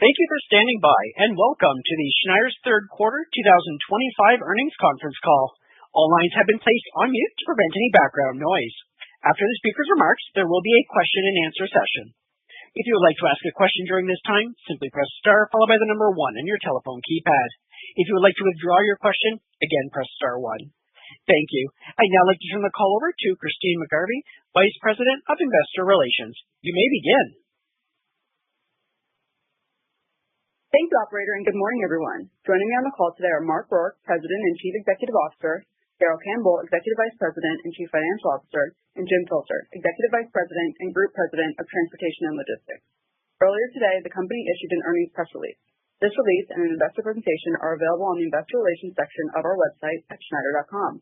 Thank you for standing by, and welcome to the Schneider's third quarter 2025 earnings conference call. All lines have been placed on mute to prevent any background noise. After the speaker's remarks, there will be a question-and-answer session. If you would like to ask a question during this time, simply press star followed by the number 1 on your telephone keypad. If you would like to withdraw your question, again press star 1. Thank you. I'd now like to turn the call over to Christine McGarvey, Vice President of Investor Relations. You may begin. Thank you, Operator, and good morning, everyone. Joining me on the call today are Mark Rourke, President and Chief Executive Officer, Darrell Campbell, Executive Vice President and Chief Financial Officer, and Jim Filter, Executive Vice President and Group President of Transportation and Logistics. Earlier today, the company issued an earnings press release. This release and an investor presentation are available on the Investor Relations section of our website at Schneider.com.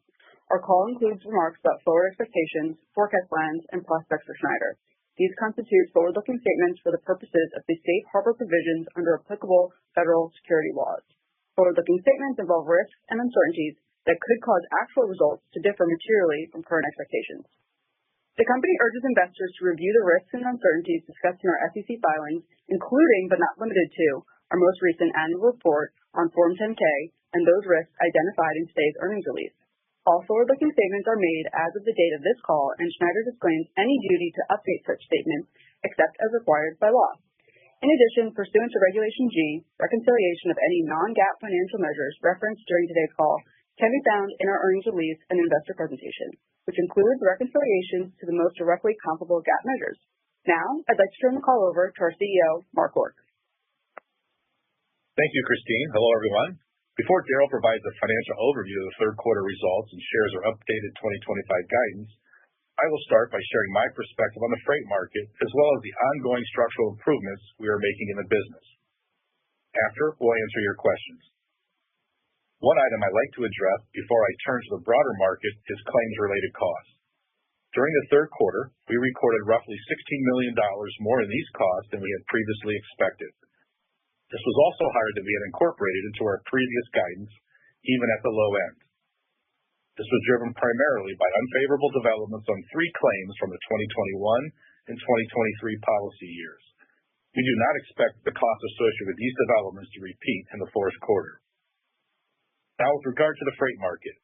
Our call includes remarks about forward expectations, forecast plans, and prospects for Schneider. These constitute forward-looking statements for the purposes of the safe harbor provisions under applicable federal security laws. Forward-looking statements involve risks and uncertainties that could cause actual results to differ materially from current expectations. The company urges investors to review the risks and uncertainties discussed in our SEC filings, including but not limited to our most recent annual report on Form 10-K and those risks identified in today's earnings release. All forward-looking statements are made as of the date of this call, and Schneider disclaims any duty to update such statements except as required by law. In addition, pursuant to Regulation G, reconciliation of any non-GAAP financial measures referenced during today's call can be found in our earnings release and investor presentation, which includes reconciliations to the most directly comparable GAAP measures. Now, I'd like to turn the call over to our CEO, Mark Rourke. Thank you, Christine. Hello, everyone. Before Darrell provides a financial overview of the third quarter results and shares our updated 2025 guidance, I will start by sharing my perspective on the freight market as well as the ongoing structural improvements we are making in the business. After, we'll answer your questions. One item I'd like to address before I turn to the broader market is claims-related costs. During the third quarter, we recorded roughly $16 million more in these costs than we had previously expected. This was also higher than we had incorporated into our previous guidance, even at the low end. This was driven primarily by unfavorable developments on 3 claims from the 2021 and 2023 policy years. We do not expect the costs associated with these developments to repeat in the fourth quarter. Now, with regard to the freight market,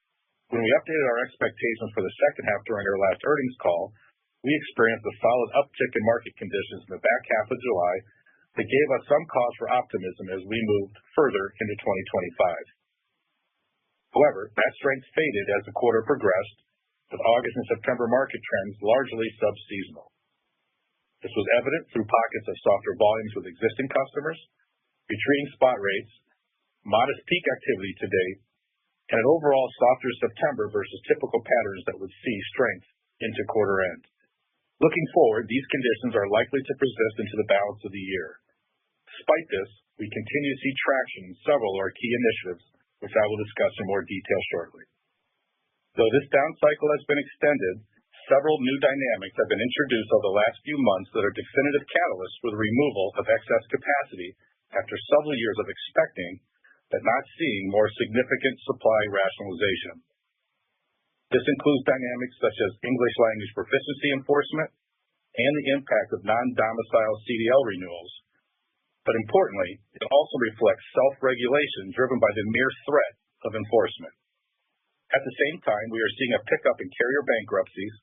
when we updated our expectations for the second half during our last earnings call, we experienced a solid uptick in market conditions in the back half of July that gave us some cause for optimism as we moved further into 2025. However, that strength faded as the quarter progressed, with August and September market trends largely sub-seasonal. This was evident through pockets of softer volumes with existing customers, retreating spot rates, modest peak activity to date, and an overall softer September versus typical patterns that would see strength into quarter end. Looking forward, these conditions are likely to persist into the balance of the year. Despite this, we continue to see traction in several of our key initiatives, which I will discuss in more detail shortly. Though this down cycle has been extended, several new dynamics have been introduced over the last few months that are definitive catalysts for the removal of excess capacity after several years of expecting but not seeing more significant supply rationalization. This includes dynamics such as English language proficiency enforcement and the impact of non-domicile CDL renewals. But importantly, it also reflects self-regulation driven by the mere threat of enforcement. At the same time, we are seeing a pickup in carrier bankruptcies,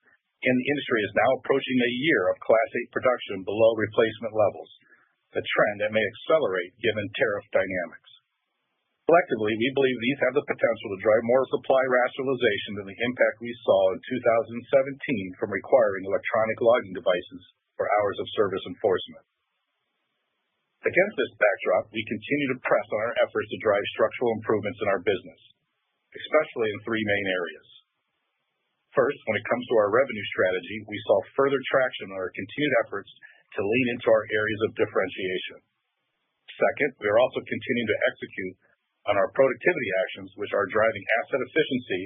and the industry is now approaching a year of Class 8 production below replacement levels, a trend that may accelerate given tariff dynamics. Collectively, we believe these have the potential to drive more supply rationalization than the impact we saw in 2017 from requiring electronic logging devices for hours of service enforcement. Against this backdrop, we continue to press on our efforts to drive structural improvements in our business, especially in 3 main areas. First, when it comes to our revenue strategy, we saw further traction on our continued efforts to lean into our areas of differentiation. Second, we are also continuing to execute on our productivity actions, which are driving asset efficiency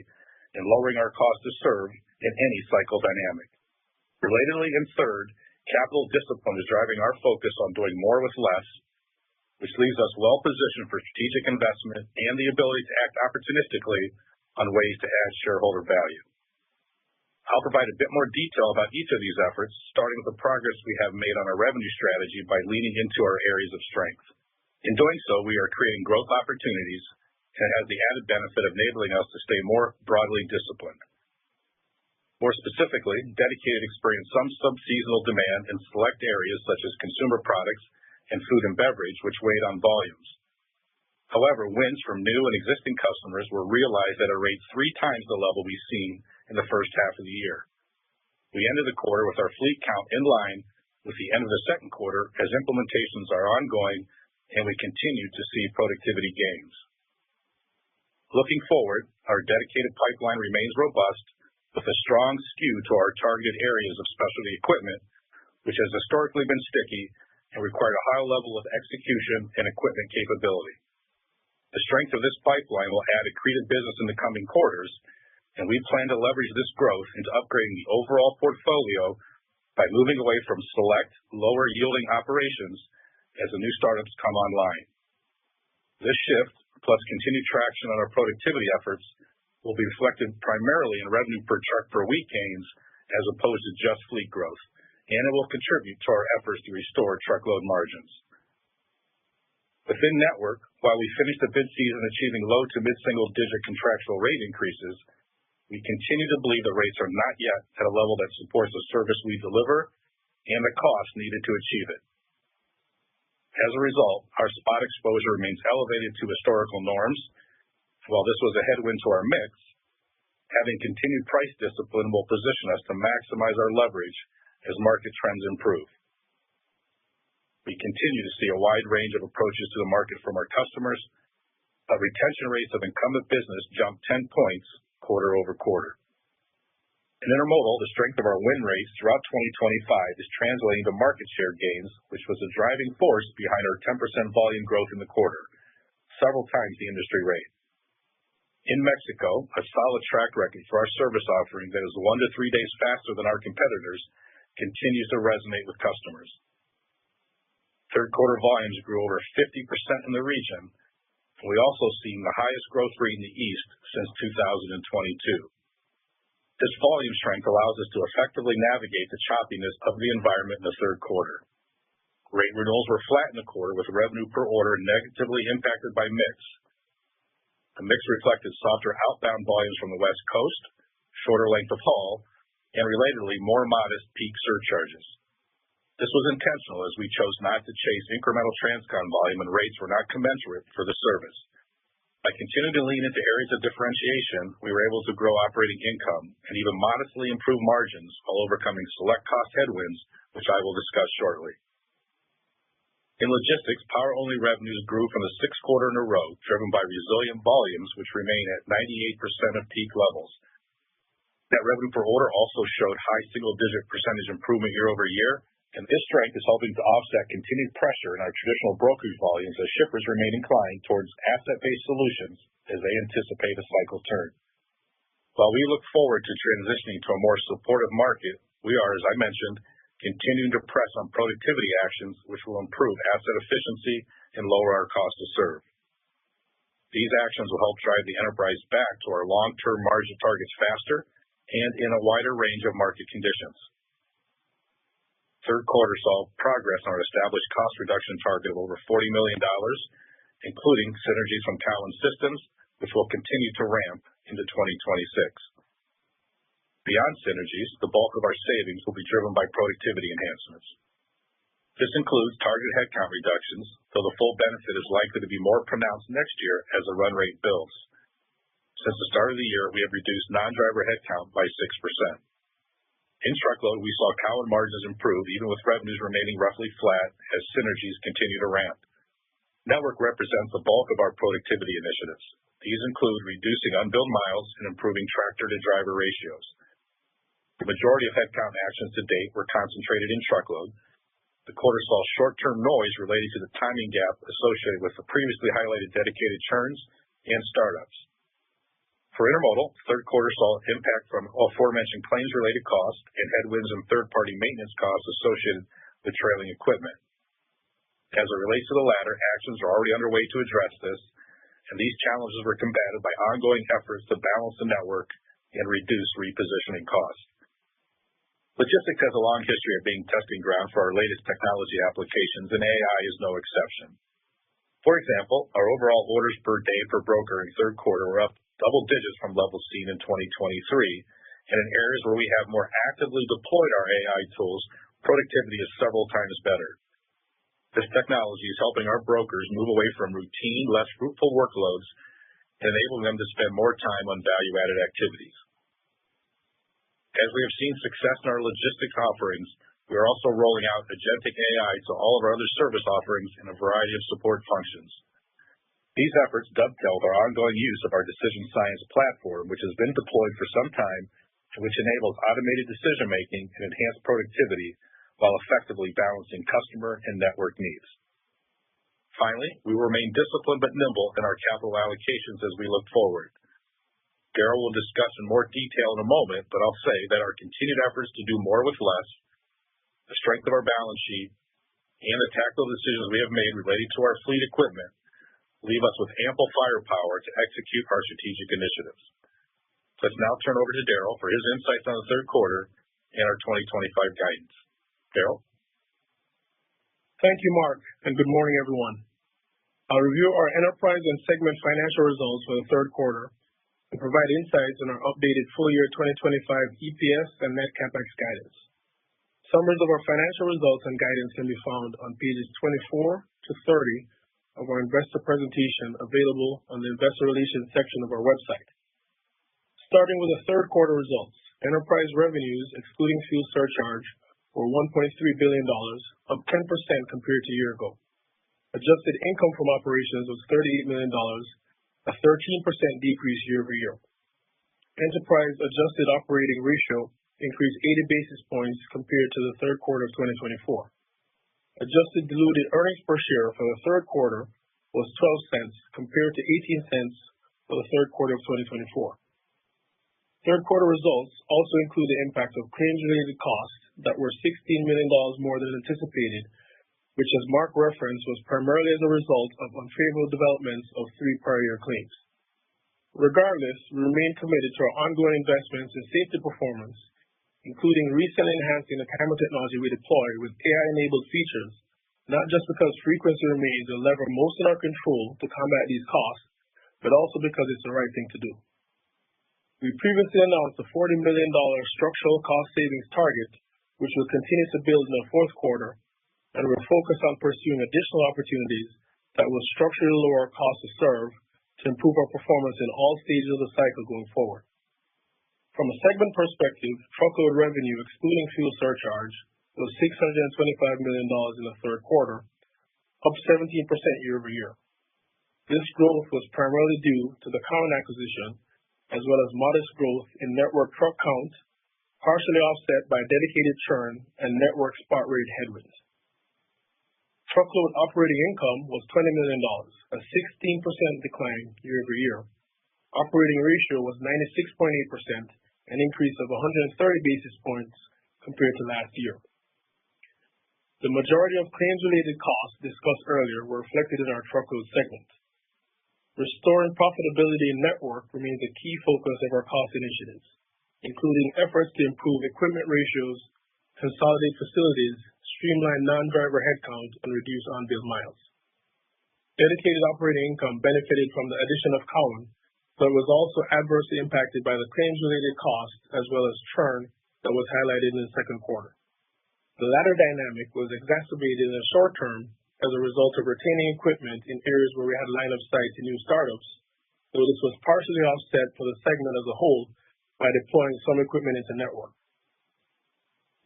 and lowering our cost to serve in any cycle dynamic. Relatedly, and third, capital discipline is driving our focus on doing more with less, which leaves us well positioned for strategic investment and the ability to act opportunistically on ways to add shareholder value. I'll provide a bit more detail about each of these efforts, starting with the progress we have made on our revenue strategy by leaning into our areas of strength. In doing so, we are creating growth opportunities and it has the added benefit of enabling us to stay more broadly disciplined. More specifically, Dedicated experienced some sub-seasonal demand in select areas such as consumer products and food and beverage, which weighed on volumes. However, wins from new and existing customers were realized at a rate 3 times the level we've seen in the first half of the year. We ended the quarter with our fleet count in line with the end of the second quarter as implementations are ongoing and we continue to see productivity gains. Looking forward, our Dedicated pipeline remains robust with a strong skew to our targeted areas of specialty equipment, which has historically been sticky and required a high level of execution and equipment capability. The strength of this pipeline will add accretive business in the coming quarters, and we plan to leverage this growth into upgrading the overall portfolio by moving away from select, lower-yielding operations as the new startups come online. This shift, plus continued traction on our productivity efforts, will be reflected primarily in revenue per truck per week gains as opposed to just fleet growth, and it will contribute to our efforts to restore truckload margins. Within network, while we finished the bid season achieving low to mid-single-digit contractual rate increases, we continue to believe the rates are not yet at a level that supports the service we deliver and the cost needed to achieve it. As a result, our spot exposure remains elevated to historical norms. While this was a headwind to our mix, having continued price discipline will position us to maximize our leverage as market trends improve. We continue to see a wide range of approaches to the market from our customers, but retention rates of incumbent business jumped 10 points quarter over quarter. In intermodal, the strength of our win rates throughout 2025 is translating to market share gains, which was a driving force behind our 10% volume growth in the quarter, several times the industry rate. In Mexico, a solid track record for our service offering that is 1 to 3 days faster than our competitors continues to resonate with customers. Third quarter volumes grew over 50% in the region, and we also seen the highest growth rate in the East since 2022. This volume strength allows us to effectively navigate the choppiness of the environment in the third quarter. Rate renewals were flat in the quarter with revenue per order negatively impacted by mix. The mix reflected softer outbound volumes from the West Coast, shorter length of haul, and relatedly more modest peak surcharges. This was intentional as we chose not to chase incremental transcon volume and rates were not commensurate for the service. By continuing to lean into areas of differentiation, we were able to grow operating income and even modestly improve margins while overcoming select cost headwinds, which I will discuss shortly. In logistics, power-only revenues grew for the 6th quarter in a row, driven by resilient volumes, which remain at 98% of peak levels. Net revenue per order also showed high single-digit percentage improvement year over year, and this strength is helping to offset continued pressure in our traditional brokerage volumes as shippers remain inclined towards asset-based solutions as they anticipate a cycle turn. While we look forward to transitioning to a more supportive market, we are, as I mentioned, continuing to press on productivity actions which will improve asset efficiency and lower our cost to serve. These actions will help drive the enterprise back to our long-term margin targets faster and in a wider range of market conditions. Third quarter saw progress on our established cost reduction target of over $40 million, including synergies from Cowan Systems, which will continue to ramp into 2026. Beyond synergies, the bulk of our savings will be driven by productivity enhancements. This includes targeted headcount reductions, though the full benefit is likely to be more pronounced next year as the run rate builds. Since the start of the year, we have reduced non-driver headcount by 6%. In truckload, we saw Cowan margins improve even with revenues remaining roughly flat as synergies continue to ramp. Network represents the bulk of our productivity initiatives. These include reducing unbilled miles and improving tractor-to-driver ratios. The majority of headcount actions to date were concentrated in truckload. The quarter saw short-term noise related to the timing gap associated with the previously highlighted dedicated churns and startups. For intermodal, third quarter saw impact from aforementioned claims-related costs and headwinds and third-party maintenance costs associated with trailing equipment. As it relates to the latter, actions are already underway to address this, and these challenges were combated by ongoing efforts to balance the network and reduce repositioning costs. Logistics has a long history of being testing ground for our latest technology applications, and AI is no exception. For example, our overall orders per day per broker in third quarter were up double digits from levels seen in 2023, and in areas where we have more actively deployed our AI tools, productivity is several times better. This technology is helping our brokers move away from routine, less fruitful workloads and enabling them to spend more time on value-added activities. As we have seen success in our logistics offerings, we are also rolling out agentic AI to all of our other service offerings in a variety of support functions. These efforts dovetail with our ongoing use of our decision science platform, which has been deployed for some time, which enables automated decision-making and enhanced productivity while effectively balancing customer and network needs. Finally, we will remain disciplined but nimble in our capital allocations as we look forward. Darryl will discuss in more detail in a moment, but I'll say that our continued efforts to do more with less, the strength of our balance sheet, and the tactical decisions we have made related to our fleet equipment leave us with ample firepower to execute our strategic initiatives. Let's now turn over to Darryl for his insights on the third quarter and our 2025 guidance. Darryl? Thank you, Mark, and good morning, everyone. I'll review our enterprise and segment financial results for the third quarter and provide insights on our updated full-year 2025 EPS and net CapEx guidance. Summaries of our financial results and guidance can be found on pages 24 to 30 of our investor presentation available on the Investor Relations section of our website. Starting with the third quarter results, enterprise revenues, excluding fuel surcharge, were $1.3 billion, up 10% compared to a year ago. Adjusted income from operations was $38 million, a 13% decrease year over year. Enterprise adjusted operating ratio increased 80 basis points compared to the third quarter of 2024. Adjusted diluted earnings per share for the third quarter was $0.12 compared to $0.18 for the third quarter of 2024. Third quarter results also include the impact of claims-related costs that were $16 million more than anticipated, which, as Mark referenced, was primarily as a result of unfavorable developments of 3 prior year claims. Regardless, we remain committed to our ongoing investments in safety performance, including recently enhancing the camera technology we deploy with AI-enabled features, not just because frequency remains a lever most in our control to combat these costs, but also because it's the right thing to do. We previously announced a $40 million structural cost savings target, which will continue to build in the fourth quarter, and we're focused on pursuing additional opportunities that will structurally lower our cost to serve to improve our performance in all stages of the cycle going forward. From a segment perspective, truckload revenue, excluding fuel surcharge, was $625 million in the third quarter, up 17% year over year. This growth was primarily due to the Cowan acquisition, as well as modest growth in network truck count, partially offset by dedicated churn and network spot rate headwinds. Truckload operating income was $20 million, a 16% decline year over year. Operating ratio was 96.8%, an increase of 130 basis points compared to last year. The majority of claims-related costs discussed earlier were reflected in our truckload segment. Restoring profitability in network remains a key focus of our cost initiatives, including efforts to improve equipment ratios, consolidate facilities, streamline non-driver headcount, and reduce on-bill miles. Dedicated operating income benefited from the addition of Cowan, but was also adversely impacted by the claims-related costs as well as churn that was highlighted in the second quarter. The latter dynamic was exacerbated in the short term as a result of retaining equipment in areas where we had line of sight to new startups, though this was partially offset for the segment as a whole by deploying some equipment into network.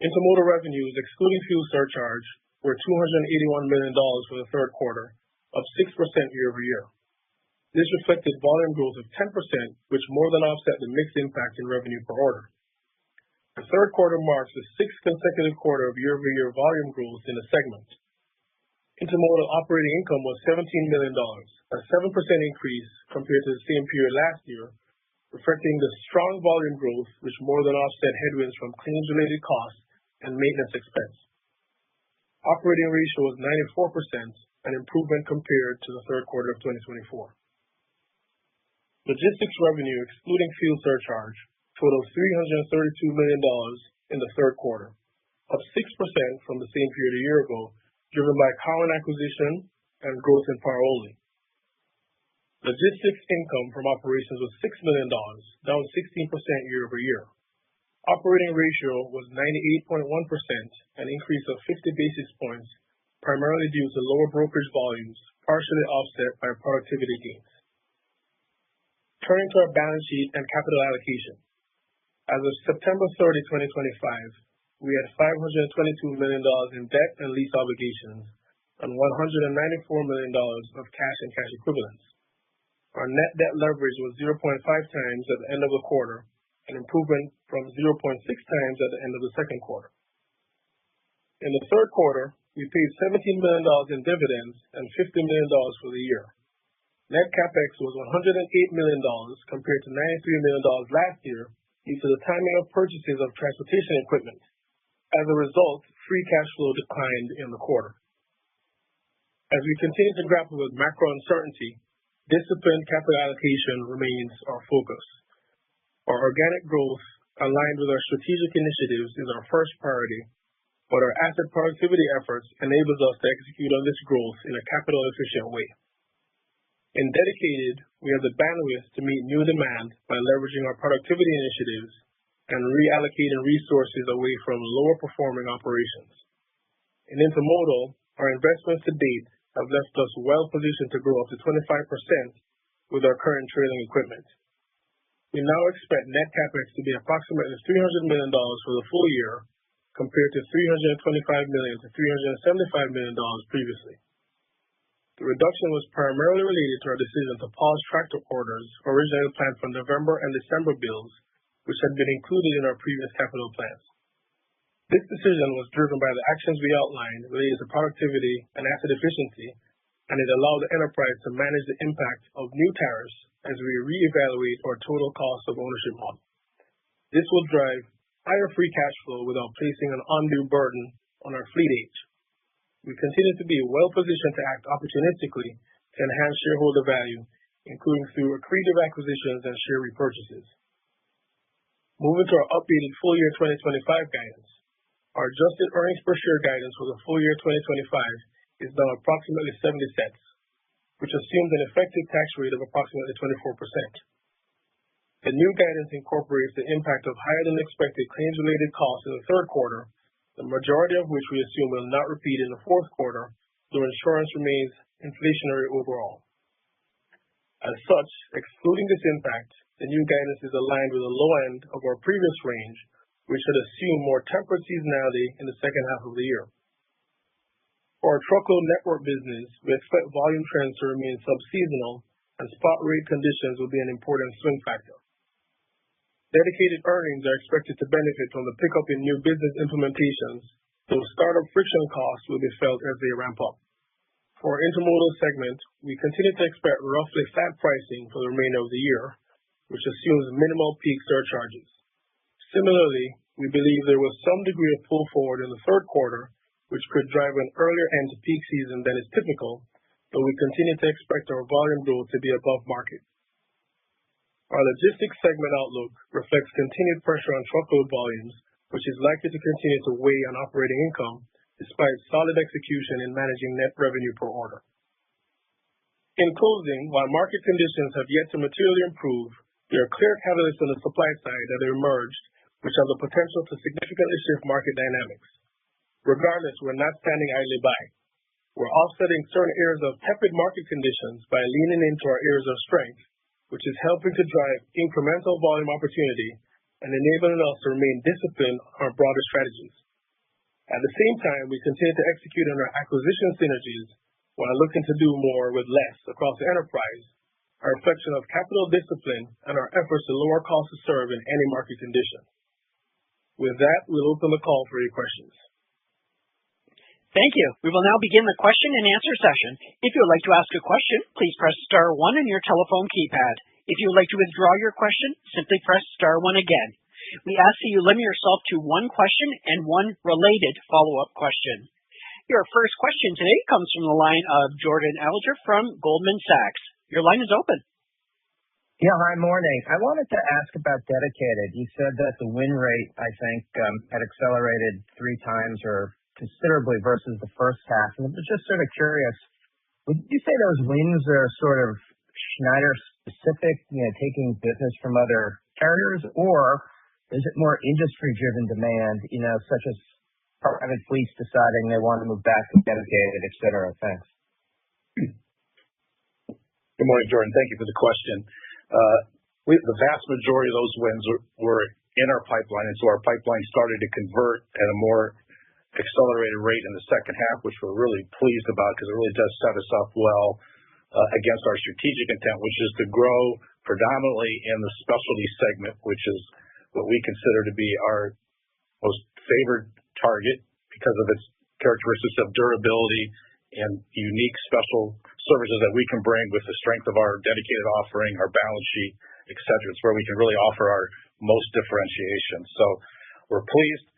Intermodal revenues, excluding fuel surcharge, were $281 million for the third quarter, up 6% year over year. This reflected volume growth of 10%, which more than offset the mixed impact in revenue per order. The third quarter marks the 6th consecutive quarter of year-over-year volume growth in the segment. Intermodal operating income was $17 million, a 7% increase compared to the same period last year, reflecting the strong volume growth, which more than offset headwinds from claims-related costs and maintenance expense. Operating ratio was 94%, an improvement compared to the third quarter of 2024. Logistics revenue, excluding fuel surcharge, totaled $332 million in the third quarter, up 6% from the same period a year ago, driven by Cowan acquisition and growth in power only. Logistics income from operations was $6 million, down 16% year-over-year. Operating ratio was 98.1%, an increase of 50 basis points, primarily due to lower brokerage volumes, partially offset by productivity gains. Turning to our balance sheet and capital allocation. As of September 30, 2025, we had $522 million in debt and lease obligations and $194 million of cash and cash equivalents. Our net debt leverage was 0.5 times at the end of the quarter, an improvement from 0.6 times at the end of the second quarter. In the third quarter, we paid $17 million in dividends and $50 million for the year. Net capex was $108 million compared to $93 million last year due to the timing of purchases of transportation equipment. As a result, free cash flow declined in the quarter. As we continue to grapple with macro uncertainty, disciplined capital allocation remains our focus. Our organic growth, aligned with our strategic initiatives, is our first priority, but our asset productivity efforts enable us to execute on this growth in a capital-efficient way. In Dedicated, we have the bandwidth to meet new demand by leveraging our productivity initiatives and reallocating resources away from lower-performing operations. In Intermodal, our investments to date have left us well-positioned to grow up to 25% with our current trailing equipment. We now expect net capex to be approximately $300 million for the full year, compared to $325 million to $375 million previously. The reduction was primarily related to our decision to pause tractor orders originally planned for November and December bills, which had been included in our previous capital plans. This decision was driven by the actions we outlined related to productivity and asset efficiency, and it allowed the enterprise to manage the impact of new tariffs as we reevaluate our total cost of ownership model. This will drive higher free cash flow without placing an undue burden on our fleet age. We continue to be well-positioned to act opportunistically to enhance shareholder value, including through accretive acquisitions and share repurchases. Moving to our updated full year 2025 guidance. Our adjusted earnings per share guidance for the full year 2025 is now approximately 70 cents, which assumes an effective tax rate of approximately 24%. The new guidance incorporates the impact of higher-than-expected claims-related costs in the third quarter, the majority of which we assume will not repeat in the fourth quarter, though insurance remains inflationary overall. As such, excluding this impact, the new guidance is aligned with the low end of our previous range, which had assumed more tempered seasonality in the second half of the year. For our truckload network business, we expect volume trends to remain sub-seasonal, and spot rate conditions will be an important swing factor. Dedicated earnings are expected to benefit from the pickup in new business implementations, though startup friction costs will be felt as they ramp up. For our Intermodal segment, we continue to expect roughly flat pricing for the remainder of the year, which assumes minimal peak surcharges. Similarly, we believe there was some degree of pull forward in the third quarter, which could drive an earlier end to peak season than is typical, though we continue to expect our volume growth to be above market. Our logistics segment outlook reflects continued pressure on truckload volumes, which is likely to continue to weigh on operating income despite solid execution in managing net revenue per order. In closing, while market conditions have yet to materially improve, there are clear catalysts on the supply side that have emerged, which have the potential to significantly shift market dynamics. Regardless, we're not standing idly by. We're offsetting certain areas of tepid market conditions by leaning into our areas of strength, which is helping to drive incremental volume opportunity and enabling us to remain disciplined on our broader strategies. At the same time, we continue to execute on our acquisition synergies while looking to do more with less across the enterprise, a reflection of capital discipline and our efforts to lower cost to serve in any market condition. With that, we'll open the call for your questions. Thank you. We will now begin the question and answer session. If you would like to ask a question, please press star 1 on your telephone keypad. If you would like to withdraw your question, simply press star 1 again. We ask that you limit yourself to one question and one related follow-up question. Your first question today comes from the line of Jordan Alliger from Goldman Sachs. Your line is open. Yeah, hi, morning. I wanted to ask about Dedicated. You said that the win rate, I think, had accelerated 3 times or considerably versus the first half. And I'm just sort of curious, Would you say those wins are sort of Schneider specific, taking business from other carriers, or is it more industry-driven demand, such as private fleets deciding they want to move back to dedicated, et cetera? Thanks. Good morning, Jordan. Thank you for the question. The vast majority of those wins were in our pipeline, and so our pipeline started to convert at a more accelerated rate in the second half, which we're really pleased about because it really does set us up well against our strategic intent, which is to grow predominantly in the specialty segment, which is what we consider to be our most favored target because of its characteristics of durability and unique special services that we can bring with the strength of our dedicated offering, our balance sheet, et cetera. It's where we can really offer our most differentiation. So we're pleased.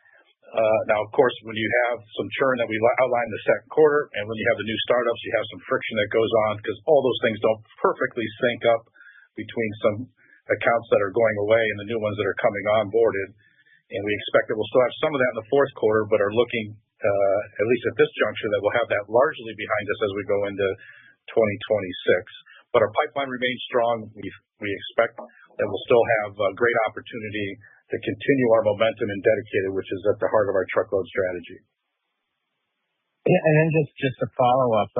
Now, of course, when you have some churn that we outlined in the second quarter, and when you have the new startups, you have some friction that goes on because all those things don't perfectly sync up between some accounts that are going away and the new ones that are coming on boarded. And we expect that we'll still have some of that in the fourth quarter, but are looking, at least at this juncture, that we'll have that largely behind us as we go into 2026. But our pipeline remains strong. We expect that we'll still have a great opportunity to continue our momentum in dedicated, which is at the heart of our truckload strategy. Yeah, and then just to follow up,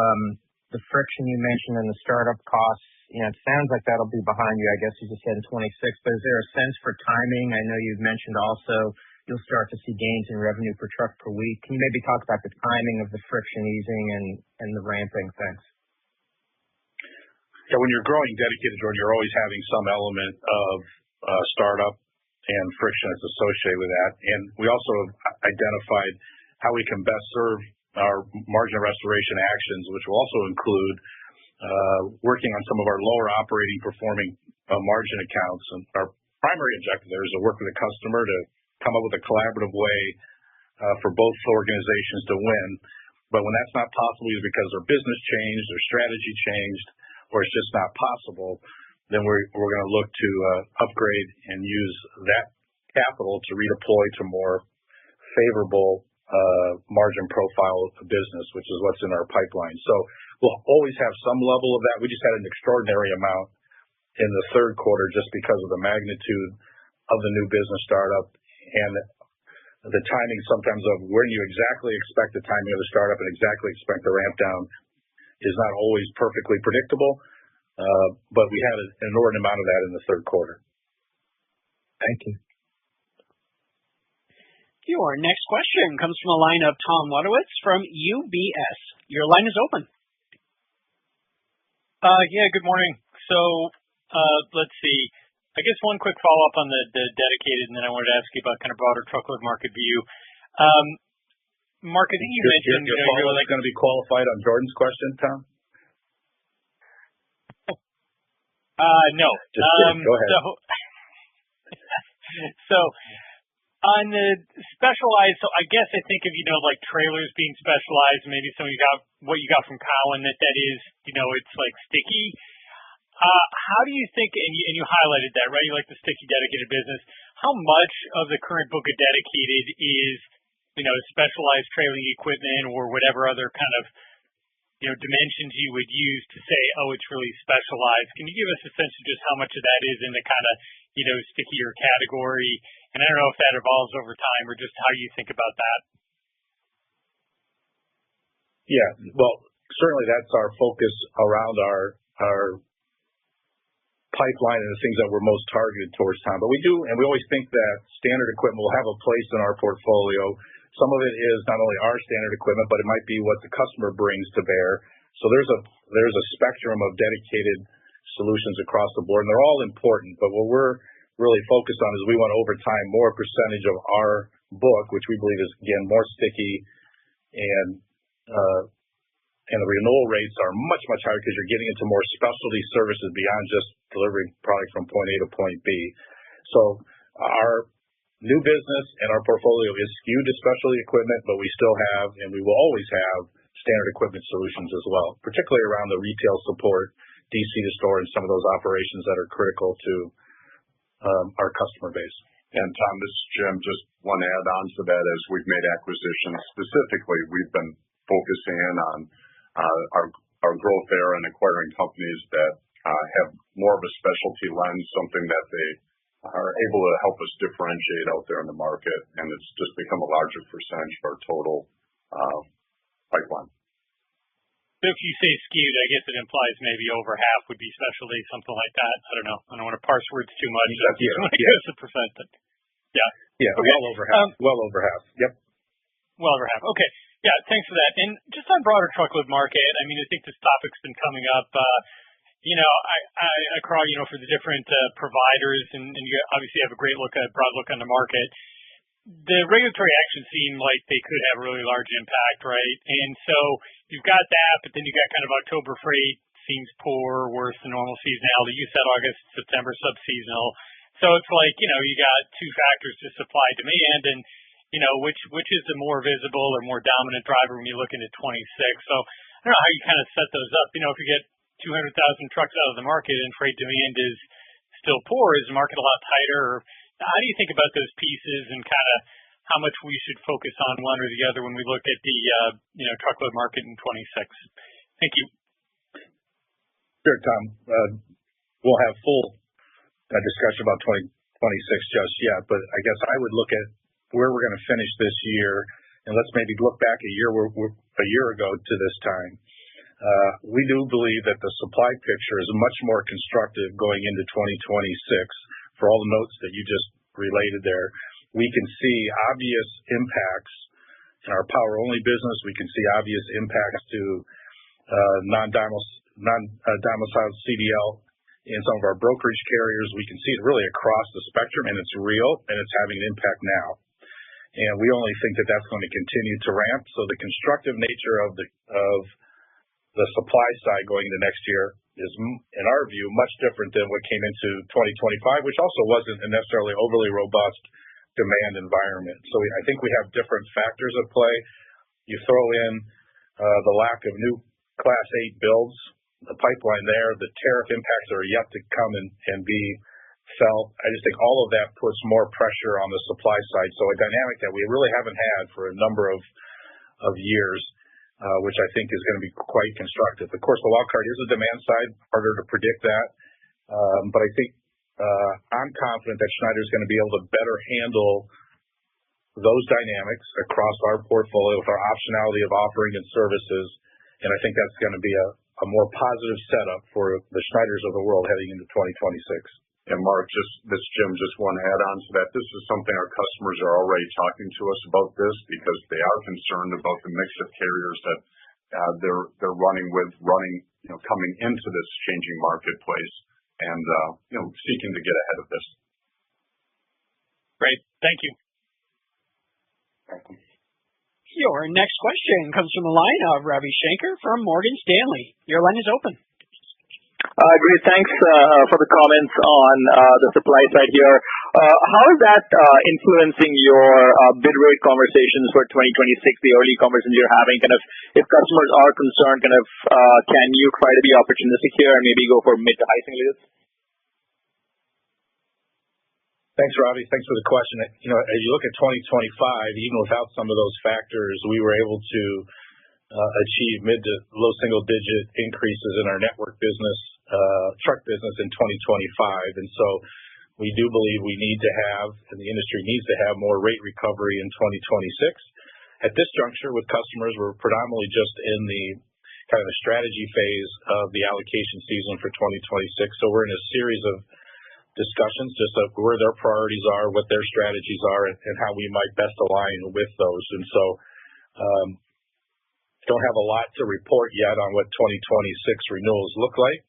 the friction you mentioned in the startup costs, it sounds like that'll be behind you, I guess you just said in 26, but is there a sense for timing? I know you've mentioned also you'll start to see gains in revenue per truck per week. Can you maybe talk about the timing of the friction easing and the ramping? Thanks. Yeah, when you're growing dedicated, Jordan, you're always having some element of startup and friction that's associated with that. And we also have identified how we can best serve our margin restoration actions, which will also include working on some of our lower operating performing margin accounts. And our primary objective there is to work with the customer to come up with a collaborative way for both organizations to win. But when that's not possible, either because their business changed, their strategy changed, or it's just not possible, then we're going to look to upgrade and use that capital to redeploy to more favorable margin profile of business, which is what's in our pipeline. So we'll always have some level of that. We just had an extraordinary amount in the third quarter just because of the magnitude of the new business startup and the timing sometimes of when you exactly expect the timing of the startup and exactly expect the ramp down is not always perfectly predictable. But we had an inordinate amount of that in the third quarter. Thank you. Your next question comes from a line of Tom Wadewitz from UBS. Your line is open. Yeah, good morning. So let's see. I guess one quick follow-up on the dedicated, and then I wanted to ask you about kind of broader truckload market view. Mark, I think you mentioned your follow-up is going to be qualified on Jordan's question, Tom? No. Just kidding. Go ahead. So on the specialized, so I guess I think of, like trailers being specialized, maybe some of what you got from Cowan, that is, it's like sticky. How do you think, and you highlighted that, right? You like the sticky dedicated business. How much of the current book of dedicated is, specialized trailing equipment or whatever other kind of, dimensions you would use to say, oh, it's really specialized? Can you give us a sense of just how much of that is in the kind of, stickier category? And I don't know if that evolves over time or just how you think about that. Yeah, well, certainly that's our focus around our pipeline and the things that we're most targeted towards, Tom. But we do, and we always think that standard equipment will have a place in our portfolio. Some of it is not only our standard equipment, but it might be what the customer brings to bear. So there's a spectrum of dedicated solutions across the board, and they're all important. But what we're really focused on is we want over time more percentage of our book, which we believe is, again, more sticky, and the renewal rates are much, much higher because you're getting into more specialty services beyond just delivering product from point A to point B. So our new business and our portfolio is skewed to specialty equipment, but we still have, and we will always have, standard equipment solutions as well, particularly around the retail support, DC to store, and some of those operations that are critical to our customer base. And Tom, this is Jim. Just one add-on to that, as we've made acquisitions, specifically, we've been focusing in on our growth there and acquiring companies that have more of a specialty lens, something that they are able to help us differentiate out there in the market, and it's just become a larger percentage of our total pipeline. So if you say skewed, I guess it implies maybe over half would be specialty, something like that. I don't know. I don't want to parse words too much. Yeah. It's a percent. Yeah. Yeah. Okay. Well over half. Well over half. Yep. Well over half. Okay. Yeah. Thanks for that. And just on broader truckload market, I mean, I think this topic's been coming up. I crawl, for the different providers, and you obviously have a broad look on the market. The regulatory actions seem like they could have a really large impact, right? And so you've got that, but then you got kind of October freight seems poor, worse than normal seasonality. You said August, September subseasonal. So it's like, you got two factors to supply demand, and which is the more visible or more dominant driver when you look into 26. So I don't know how you kind of set those up. If you get 200,000 trucks out of the market and freight demand is still poor, is the market a lot tighter? Or how do you think about those pieces and kind of how much we should focus on one or the other when we look at the truckload market in 26? Thank you. Sure, Tom. We'll have full discussion about 2026 just yet, but I guess I would look at where we're going to finish this year, and let's maybe look back a year ago to this time. We do believe that the supply picture is much more constructive going into 2026. For all the notes that you just related there, we can see obvious impacts in our power-only business. We can see obvious impacts to non-domiciled CDL in some of our brokerage carriers. We can see it really across the spectrum, and it's real, and it's having an impact now. And we only think that that's going to continue to ramp. So the constructive nature of the supply side going into next year is, in our view, much different than what came into 2025, which also wasn't a necessarily overly robust demand environment. So I think we have different factors at play. You throw in the lack of new Class 8 builds, the pipeline there, the tariff impacts are yet to come and be felt. I just think all of that puts more pressure on the supply side. So a dynamic that we really haven't had for a number of years, which I think is going to be quite constructive. Of course, the wild card is the demand side, harder to predict that. But I think I'm confident that Schneider is going to be able to better handle those dynamics across our portfolio with our optionality of offering and services. And I think that's going to be a more positive setup for the Schneiders of the world heading into 2026. And Mark, this Jim, just one add-on to that. This is something our customers are already talking to us about this because they are concerned about the mix of carriers that they're running coming into this changing marketplace and seeking to get ahead of this. Great, thank you. Your next question comes from the line of Ravi Shanker from Morgan Stanley. Your line is open. Great. Thanks for the comments on the supply side here. How is that influencing your bid rate conversations for 2026, the early conversations you're having? Kind of, if customers are concerned, can you try to be opportunistic here and maybe go for mid to high single digits? Thanks, Ravi. Thanks for the question. As you look at 2025, even without some of those factors, we were able to achieve mid to low single digit increases in our network business, truck business in 2025. And so we do believe we need to have, and the industry needs to have, more rate recovery in 2026. At this juncture with customers, we're predominantly just in the kind of the strategy phase of the allocation season for 2026. So we're in a series of discussions just of where their priorities are, what their strategies are, and how we might best align with those. And so don't have a lot to report yet on what 2026 renewals look like,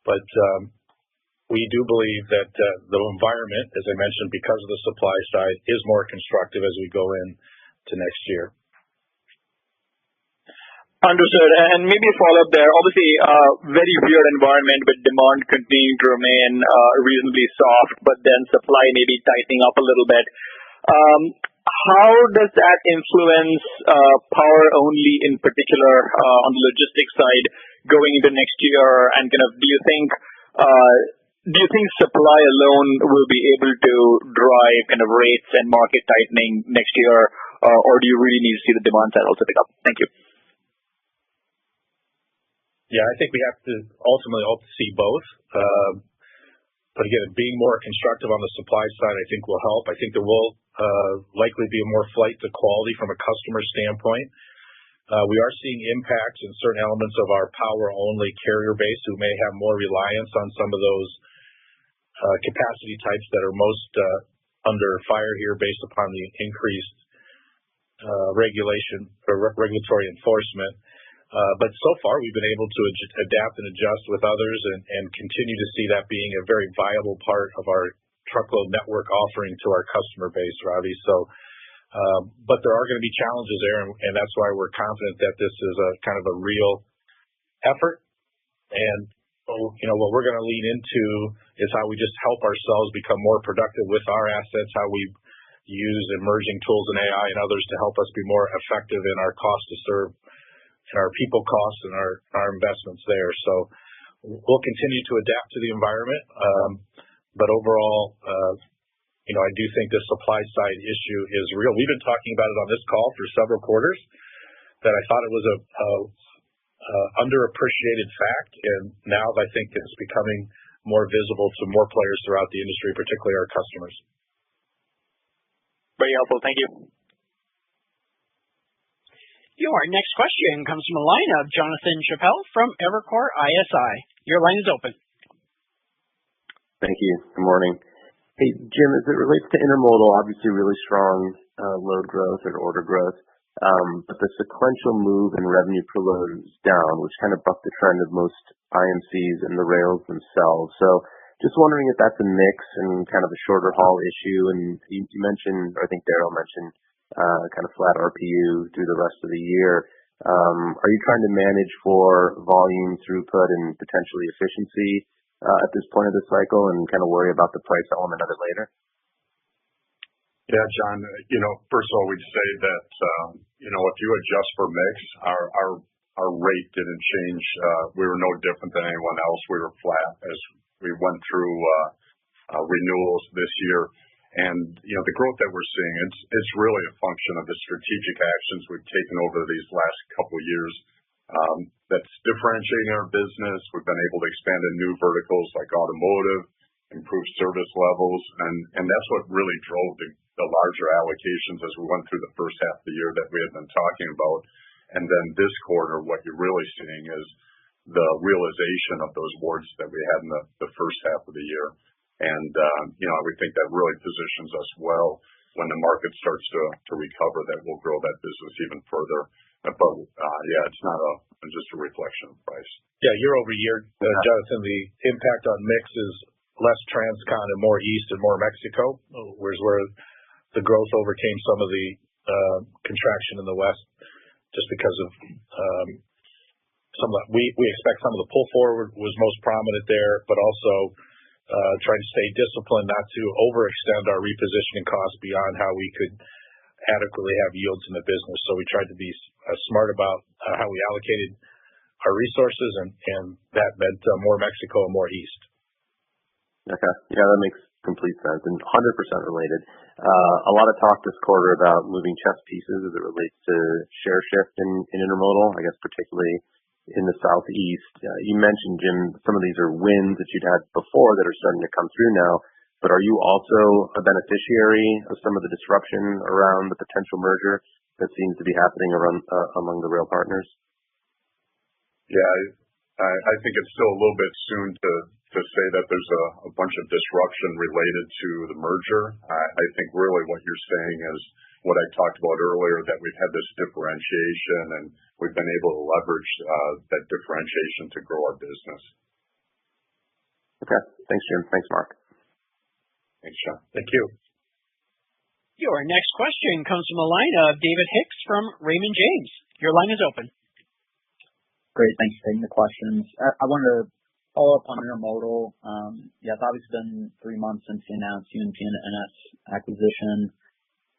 but we do believe that the environment, as I mentioned, because of the supply side, is more constructive as we go into next year. Understood. And maybe a follow-up there. Obviously, very weird environment with demand continuing to remain reasonably soft, but then supply maybe tightening up a little bit. How does that influence power only in particular on the logistics side going into next year? And kind of, do you think supply alone will be able to drive kind of rates and market tightening next year, or do you really need to see the demand side also pick up? Thank you. Yeah, I think we have to ultimately hope to see both. But again, being more constructive on the supply side, I think will help. I think there will likely be more flight to quality from a customer standpoint. We are seeing impacts in certain elements of our power-only carrier base who may have more reliance on some of those capacity types that are most under fire here based upon the increased regulation or regulatory enforcement. But so far, we've been able to adapt and adjust with others and continue to see that being a very viable part of our truckload network offering to our customer base, Ravi. So, but there are going to be challenges there, and that's why we're confident that this is a kind of a real effort. And what we're going to lean into is how we just help ourselves become more productive with our assets, how we use emerging tools and AI and others to help us be more effective in our cost to serve and our people costs and our investments there. So we'll continue to adapt to the environment. But overall, I do think the supply side issue is real. We've been talking about it on this call for several quarters, that I thought it was a underappreciated fact, and now I think it's becoming more visible to more players throughout the industry, particularly our customers. Very helpful. Thank you. Your next question comes from a line of Jonathan Chappell from Evercore ISI. Your line is open. Thank you. Good morning. Hey, Jim, as it relates to intermodal, obviously really strong load growth or order growth, but the sequential move in revenue per load is down, which kind of bucked the trend of most IMCs and the rails themselves. So just wondering if that's a mix and kind of a shorter haul issue. And you mentioned, or I think Darrell mentioned, kind of flat RPU through the rest of the year. Are you trying to manage for volume, throughput, and potentially efficiency at this point of the cycle and kind of worry about the price element of it later? Yeah, John, first of all, we'd say that, if you adjust for mix, our rate didn't change. We were no different than anyone else. We were flat as we went through renewals this year. And, the growth that we're seeing, it's really a function of the strategic actions we've taken over these last couple of years. That's differentiating our business. We've been able to expand in new verticals like automotive, improve service levels, and that's what really drove the larger allocations as we went through the first half of the year that we had been talking about. And then this quarter, what you're really seeing is the realization of those awards that we had in the first half of the year. And, we think that really positions us well when the market starts to recover, that we'll grow that business even further. But, it's not just a reflection of price. Yeah, year over year, Jonathan, the impact on mix is less Transcon and more East and more Mexico, whereas where the growth overcame some of the contraction in the West, just because of we expect some of the pull forward was most prominent there, but also trying to stay disciplined not to overextend our repositioning costs beyond how we could adequately have yields in the business. So we tried to be smart about how we allocated our resources, and that meant more Mexico and more East. Okay. Yeah, that makes complete sense and 100% related. A lot of talk this quarter about moving chess pieces as it relates to share shift in intermodal, I guess particularly in the Southeast. You mentioned, Jim, some of these are wins that you'd had before that are starting to come through now, but are you also a beneficiary of some of the disruption around the potential merger that seems to be happening among the rail partners? Yeah, I think it's still a little bit soon to say that there's a bunch of disruption related to the merger. I think really what you're saying is what I talked about earlier, that we've had this differentiation and we've been able to leverage that differentiation to grow our business. Okay. Thanks, Jim. Thanks, Mark. Thanks, John. Thank you. Your next question comes from a line of David Hicks from Raymond James. Your line is open. Great. Thanks for taking the questions. I wanted to follow up on intermodal. It's obviously been 3 months since you announced UNP and NS acquisition.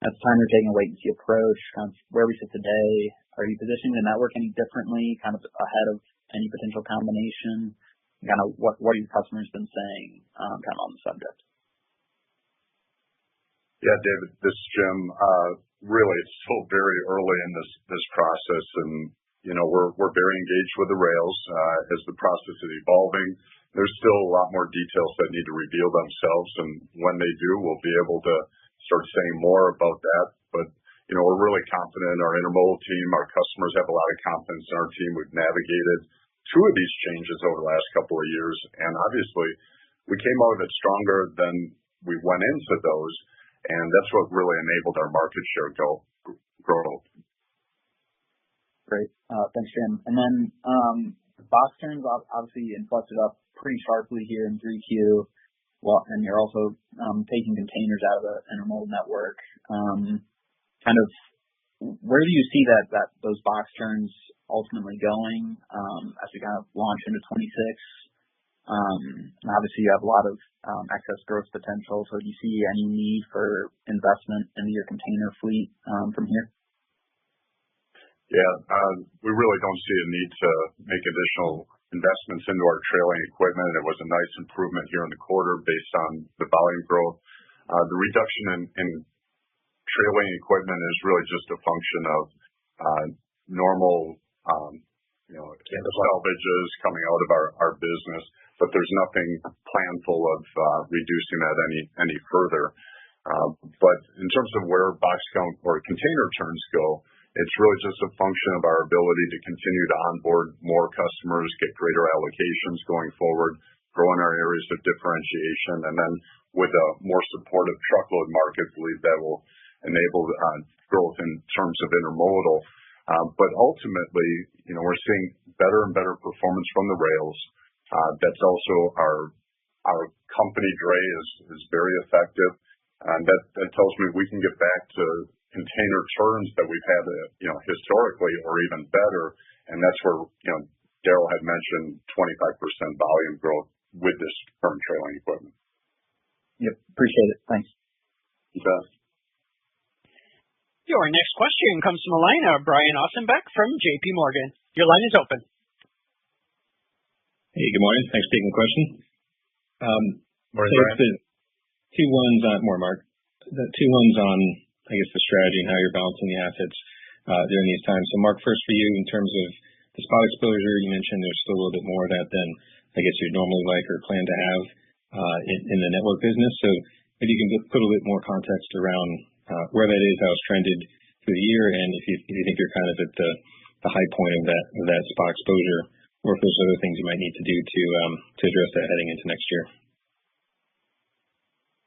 At the time, you're taking a wait-and-see approach. Kind of where we sit today, are you positioning the network any differently, kind of ahead of any potential combination? Kind of what are your customers been saying kind of on the subject? Yeah, David, this is Jim. Really, it's still very early in this process, and we're very engaged with the rails as the process is evolving. There's still a lot more details that need to reveal themselves, and when they do, we'll be able to start saying more about that. But we're really confident in our intermodal team. Our customers have a lot of confidence in our team. We've navigated two of these changes over the last couple of years, and obviously we came out of it stronger than we went into those, and that's what really enabled our market share growth. Great. Thanks, Jim. And then box turns obviously inflected up pretty sharply here in 3Q. Well, and you're also taking containers out of the intermodal network. Kind of, where do you see those box turns ultimately going as we kind of launch into 26? And obviously, you have a lot of excess growth potential. So, do you see any need for investment into your container fleet from here? Yeah, we really don't see a need to make additional investments into our trailing equipment. It was a nice improvement here in the quarter based on the volume growth. The reduction in trailing equipment is really just a function of normal, salvages coming out of our business, but there's nothing planful of reducing that any further. But in terms of where box count or container turns go, it's really just a function of our ability to continue to onboard more customers, get greater allocations going forward, grow in our areas of differentiation, and then with a more supportive truckload market, believe that will enable growth in terms of intermodal. But ultimately, we're seeing better and better performance from the rails. That's also our company dray is very effective, and that tells me we can get back to container turns that we've had, historically, or even better. And that's where, Darrell had mentioned 25% volume growth with this current trailing equipment. Yep, appreciate it. Thanks. You bet. Your next question comes from the line of Brian Ossenbeck from JP Morgan. Your line is open. Hey, good morning. Thanks for taking the question. Morning, Brian. Mark. The two ones on, I guess, the strategy and how you're balancing the assets during these times. So, Mark, first for you, in terms of the spot exposure, you mentioned there's still a little bit more of that than I guess you'd normally like or plan to have in the network business. So maybe you can put a little bit more context around where that is, how it's trended through the year, and if you think you're kind of at the high point of that spot exposure, or if there's other things you might need to do to address that heading into next year.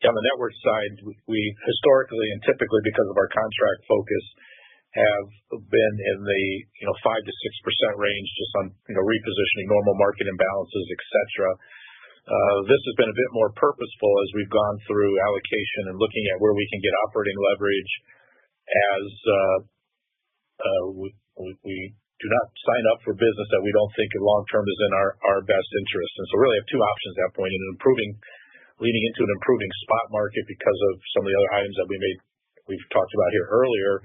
Yeah, on the network side, we historically and typically, because of our contract focus, have been in the 5 to 6% range, just on repositioning normal market imbalances, etc. This has been a bit more purposeful as we've gone through allocation and looking at where we can get operating leverage as we do not sign up for business that we don't think in long term is in our best interest. And so really have two options at that point: leading into an improving spot market because of some of the other items that we've talked about here earlier,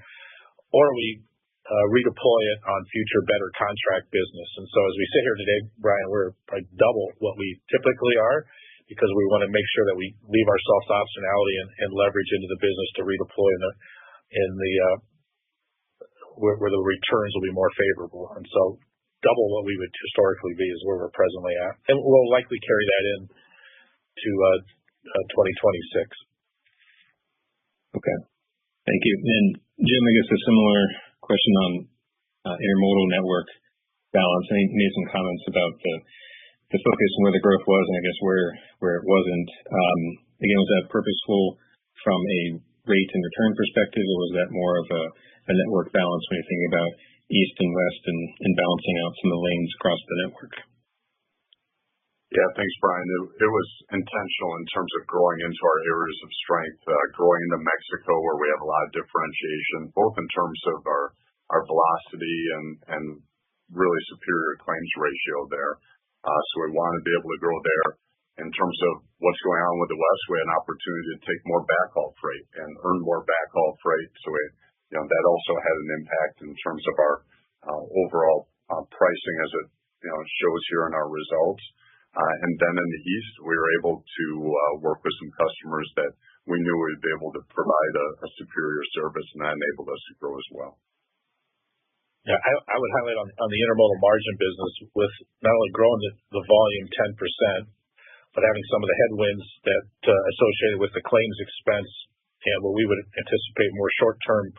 or we redeploy it on future better contract business. And so as we sit here today, Brian, we're probably double what we typically are, because we want to make sure that we leave ourselves optionality and leverage into the business to redeploy where the returns will be more favorable. And so double what we would historically be is where we're presently at, and we'll likely carry that in to 2026. Okay. Thank you. And Jim, I guess a similar question on intermodal network balance. I think you made some comments about the focus and where the growth was, and I guess where it wasn't. Again, was that purposeful from a rate and return perspective, or was that more of a network balance when you think about east and west and balancing out some of the lanes across the network? Yeah, thanks, Brian. It was intentional in terms of growing into our areas of strength, growing into Mexico, where we have a lot of differentiation, both in terms of our velocity and really superior claims ratio there. So we want to be able to grow there. In terms of what's going on with the West, we had an opportunity to take more backhaul freight and earn more backhaul freight. So that also had an impact in terms of our overall pricing, as it shows here in our results. And then in the East, we were able to work with some customers that we knew we'd be able to provide a superior service, and that enabled us to grow as well. Yeah, I would highlight on the intermodal margin business with not only growing the volume 10%, but having some of the headwinds that associated with the claims expense and what we would anticipate more short-term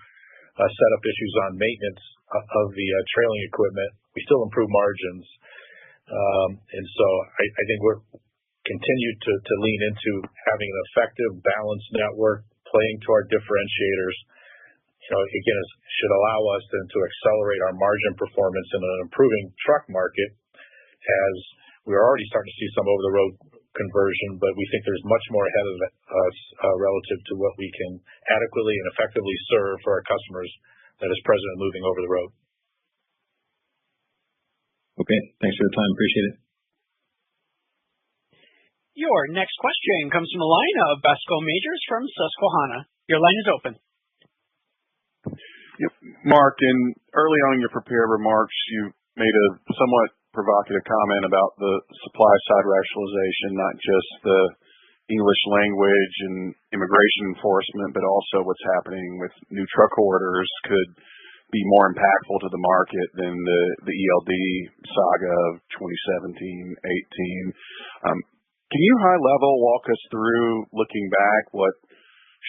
setup issues on maintenance of the trailing equipment, we still improve margins. And so I think we're continue to lean into having an effective, balanced network, playing to our differentiators. Again, it should allow us then to accelerate our margin performance in an improving truck market, as we're already starting to see some over-the-road conversion, but we think there's much more ahead of us relative to what we can adequately and effectively serve for our customers that is present and moving over the road. Okay, thanks for the time. Appreciate it. Your next question comes from the line of Bascome Majors from Susquehanna. Your line is open. Yep. Mark, early on in your prepared remarks, you made a somewhat provocative comment about the supply side rationalization, not just the English language and immigration enforcement, but also what's happening with new truck orders could be more impactful to the market than the ELD saga of 2017-18. Can you high level walk us through, looking back, what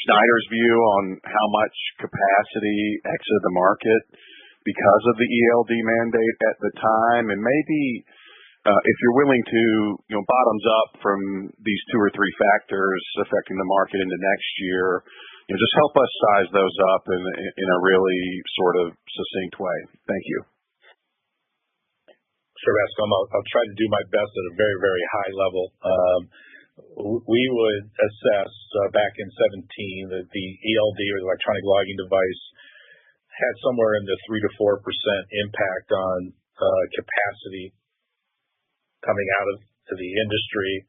Schneider's view on how much capacity exited the market because of the ELD mandate at the time, and maybe if you're willing to, bottoms up from these two or three factors affecting the market into next year, just help us size those up in a really sort of succinct way. Thank you. Sure, Bascome. I'll try to do my best at a very, very high level. We would assess back in 17 that the ELD, or the electronic logging device, had somewhere in the 3 to 4% impact on capacity coming out of the industry.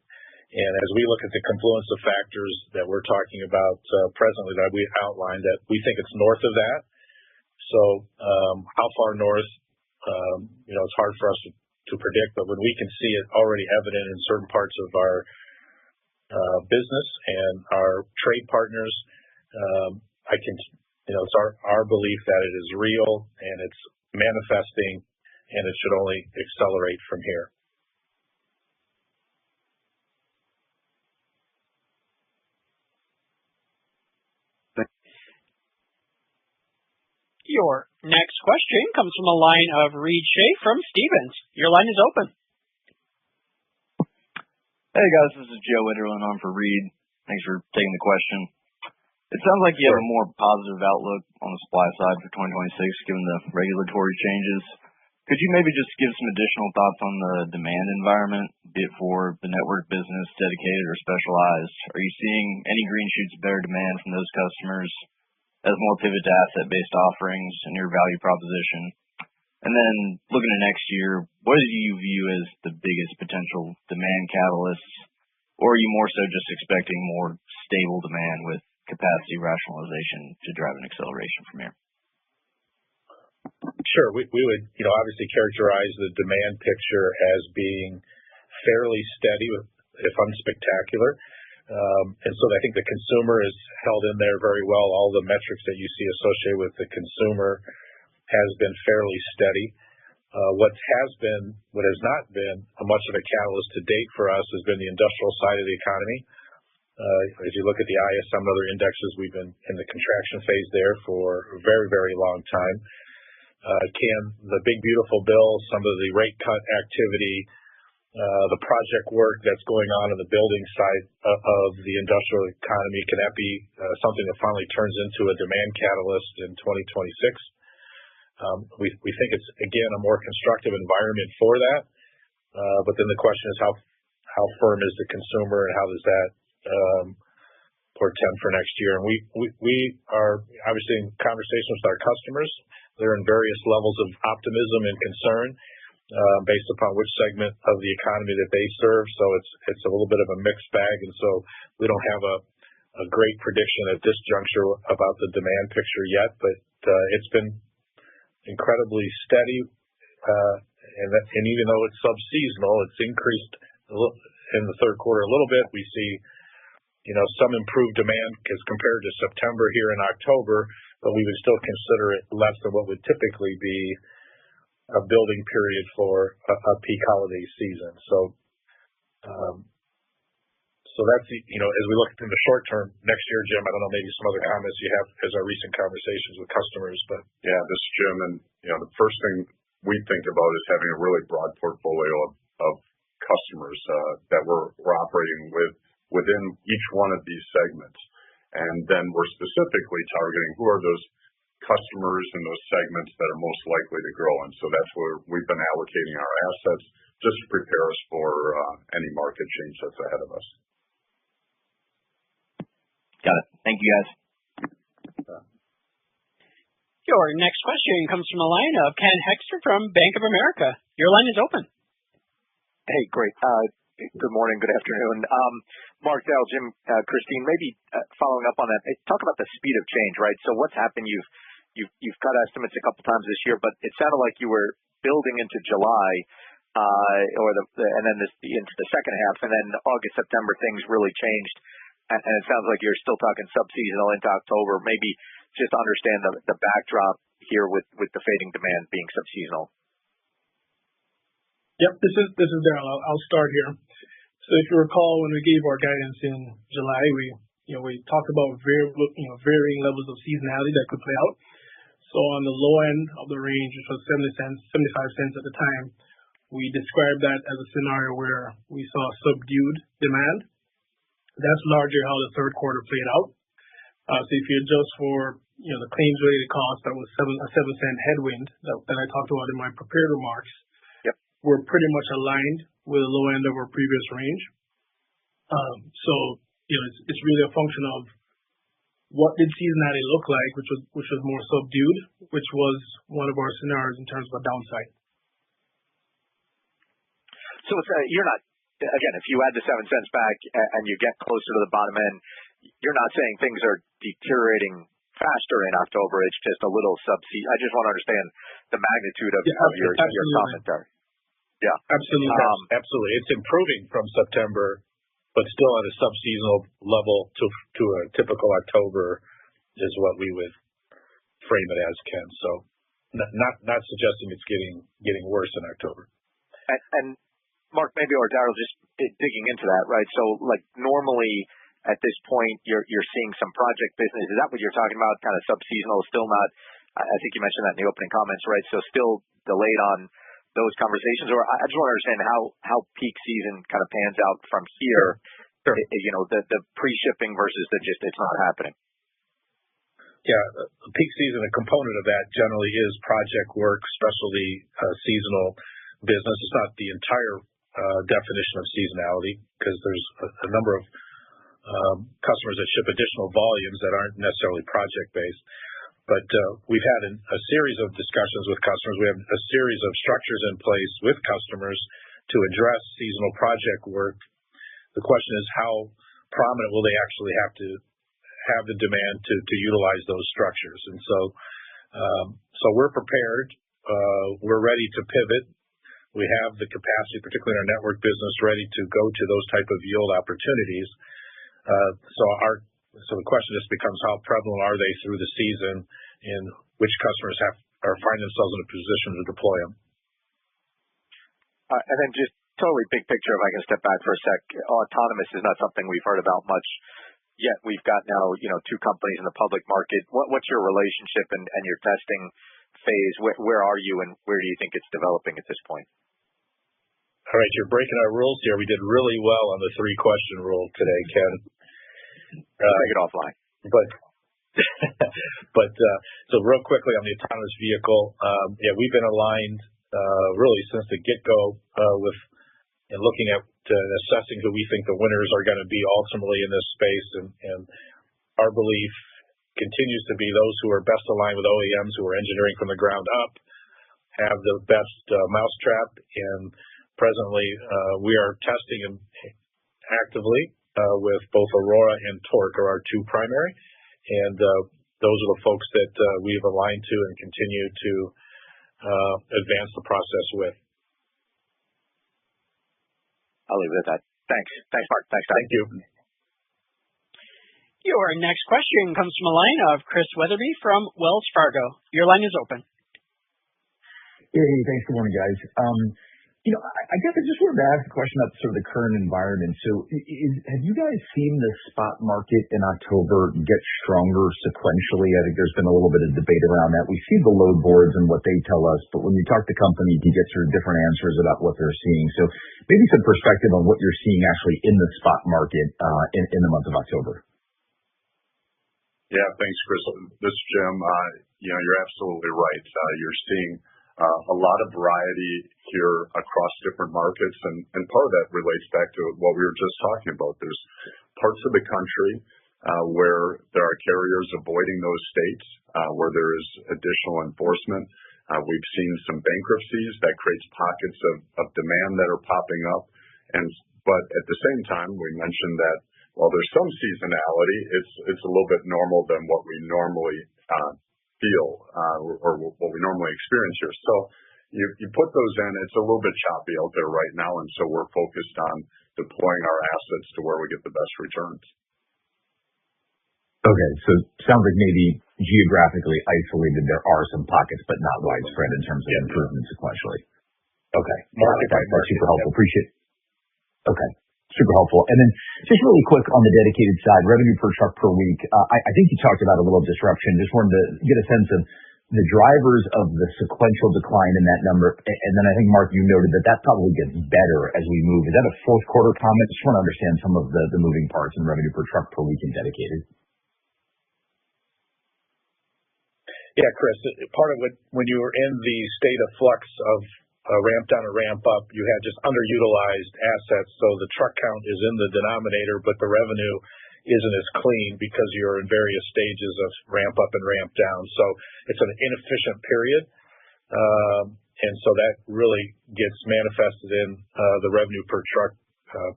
And as we look at the confluence of factors that we're talking about presently that we outlined, that we think it's north of that. So how far north, it's hard for us to predict, but when we can see it already evident in certain parts of our business and our trade partners, it's our belief that it is real and it's manifesting, and it should only accelerate from here. Your next question comes from the line of Reed Shea from Stephens. Your line is open. Hey guys, this is Joe Witterlin on for Reed. Thanks for taking the question. It sounds like you have a more positive outlook on the supply side for 2026 given the regulatory changes. Could you maybe just give some additional thoughts on the demand environment, be it for the network business, dedicated or specialized? Are you seeing any green shoots of better demand from those customers as more pivot to asset-based offerings and your value proposition? And then looking at next year, what do you view as the biggest potential demand catalysts? Or are you more so just expecting more stable demand with capacity rationalization to drive an acceleration from here? Sure. We would, obviously characterize the demand picture as being fairly steady, if unspectacular. And so I think the consumer is held in there very well. All the metrics that you see associated with the consumer has been fairly steady. What has not been much of a catalyst to date for us has been the industrial side of the economy. If you look at the ISM and other indexes, we've been in the contraction phase there for a very, very long time. The big beautiful bill, some of the rate cut activity, the project work that's going on the building side of the industrial economy, can that be something that finally turns into a demand catalyst in 2026? We think it's, again, a more constructive environment for that. But then the question is how firm is the consumer and how does that portend for next year? And we are obviously in conversations with our customers. They're in various levels of optimism and concern based upon which segment of the economy that they serve. So it's a little bit of a mixed bag. And so we don't have a great prediction at this juncture about the demand picture yet, but it's been incredibly steady. And even though it's sub-seasonal, it's increased in the third quarter a little bit. We see some improved demand as compared to September here in October, but we would still consider it less than what would typically be a building period for a peak holiday season. So that's, as we look in the short term next year, Jim, I don't know, maybe some other comments you have as our recent conversations with customers, but. Yeah, this is Jim. And, the first thing we think about is having a really broad portfolio of customers that we're operating within each one of these segments. And then we're specifically targeting who are those customers in those segments that are most likely to grow. And so that's where we've been allocating our assets just to prepare us for any market change that's ahead of us. Got it. Thank you, guys. Your next question comes from the line of Ken Hoexter from Bank of America. Your line is open. Hey, great. Good morning, good afternoon. Mark, Darryl, Jim, Christine, maybe following up on that, talk about the speed of change, right? So what's happened? You've cut estimates a couple times this year, but it sounded like you were building into July, and then into the second half, and then August, September, things really changed. And it sounds like you're still talking sub-seasonal into October. Maybe just understand the backdrop here with the fading demand being sub-seasonal. Yep, this is Darryl. I'll start here. So if you recall, when we gave our guidance in July, we talked about varying levels of seasonality that could play out. So on the low end of the range, which was 75 cents at the time, we described that as a scenario where we saw subdued demand. That's largely how the third quarter played out. So if you adjust for the claims-related cost, that was a 7-cent headwind that I talked about in my prepared remarks. Yep. We're pretty much aligned with the low end of our previous range. So it's really a function of what did seasonality look like, which was more subdued, which was one of our scenarios in terms of a downside. So you're not. Again, if you add the 7 cents back and you get closer to the bottom end, you're not saying things are deteriorating faster in October. It's just a little sub-seasonal. I just want to understand the magnitude of your commentary. Yeah. Absolutely. Absolutely. It's improving from September, but still at a sub-seasonal level to a typical October is what we would frame it as, Ken. So not suggesting it's getting worse in October. And Mark, maybe, or Darryl, just digging into that, right? So, normally at this point, you're seeing some project business. Is that what you're talking about? Kind of sub-seasonal, still not. I think you mentioned that in the opening comments, right? So, still delayed on those conversations. Or I just want to understand how peak season kind of pans out from here. Sure. The pre-shipping versus it's not happening. Yeah, peak season, a component of that generally is project work, especially seasonal business. It's not the entire definition of seasonality, because there's a number of customers that ship additional volumes that aren't necessarily project-based. But we've had a series of discussions with customers. We have a series of structures in place with customers to address seasonal project work. The question is, how prominent will they actually have to have the demand to utilize those structures? And so we're prepared. We're ready to pivot. We have the capacity, particularly in our network business, ready to go to those type of yield opportunities. So the question just becomes, how prevalent are they through the season, and which customers find themselves in a position to deploy them? And then just totally big picture, if I can step back for a sec. Autonomous is not something we've heard about much yet. We've got now, two companies in the public market. What's your relationship and your testing phase? Where are you, and where do you think it's developing at this point? All right, you're breaking our rules here. We did really well on the 3-question rule today, Ken. Take it offline. But so real quickly on the autonomous vehicle, we've been aligned really since the get-go with looking at assessing who we think the winners are going to be ultimately in this space, and our belief continues to be those who are best aligned with OEMs, who are engineering from the ground up, have the best mousetrap. And presently, we are testing actively with both Aurora and Torque are our two primary, and those are the folks that we've aligned to and continue to advance the process with. I'll leave it at that. Thanks, Mark. Thanks, guys. Thank you. Your next question comes from a line of Chris Wetherbee from Wells Fargo. Your line is open. Hey, thanks. Good morning, guys. I guess I just wanted to ask a question about sort of the current environment. So have you guys seen the spot market in October get stronger sequentially? I think there's been a little bit of debate around that. We see the load boards and what they tell us, but when you talk to companies, you get sort of different answers about what they're seeing. So maybe some perspective on what you're seeing actually in the spot market in the month of October. Yeah, thanks, Chris. This is Jim. You're absolutely right. You're seeing a lot of variety here across different markets, and part of that relates back to what we were just talking about. There's parts of the country where there are carriers avoiding those states where there is additional enforcement. We've seen some bankruptcies that creates pockets of demand that are popping up, but at the same time, we mentioned that while there's some seasonality, it's a little bit normal than what we normally feel or what we normally experience here. So you put those in, it's a little bit choppy out there right now, and so we're focused on deploying our assets to where we get the best returns. Okay, so it sounds like maybe geographically isolated, there are some pockets, but not widespread in terms of improvement sequentially. Okay, that's super helpful. Appreciate it. Okay. Super helpful. And then just really quick on the dedicated side, revenue per truck per week. I think you talked about a little disruption. Just wanted to get a sense of the drivers of the sequential decline in that number. And then I think, Mark, you noted that probably gets better as we move. Is that a fourth quarter comment? Just want to understand some of the moving parts in revenue per truck per week in dedicated. Yeah, Chris, part of it, when you were in the state of flux of ramp down or ramp up, you had just underutilized assets. So the truck count is in the denominator, but the revenue isn't as clean because you're in various stages of ramp up and ramp down. So it's an inefficient period. And so that really gets manifested in the revenue per truck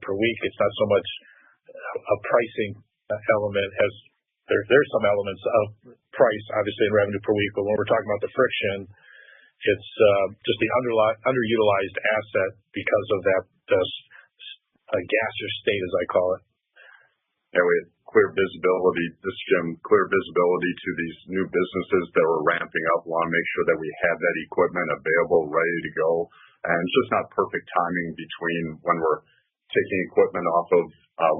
per week. It's not so much a pricing element as there's some elements of price, obviously, in revenue per week. But when we're talking about the friction, it's just the underutilized asset because of that gaseous state, as I call it. Yeah, we had clear visibility, this is Jim, clear visibility to these new businesses that were ramping up. We want to make sure that we have that equipment available, ready to go. And it's just not perfect timing between when we're taking equipment off of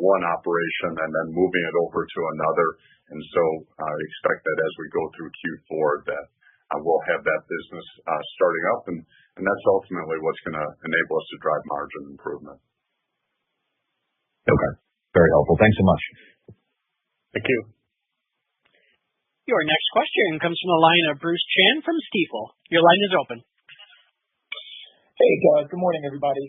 one operation and then moving it over to another. And so I expect that as we go through Q4 that we'll have that business starting up, and that's ultimately what's going to enable us to drive margin improvement. Okay. Very helpful. Thanks so much. Thank you. Your next question comes from the line of Bruce Chan from Stifel. Your line is open. Hey, good morning, everybody.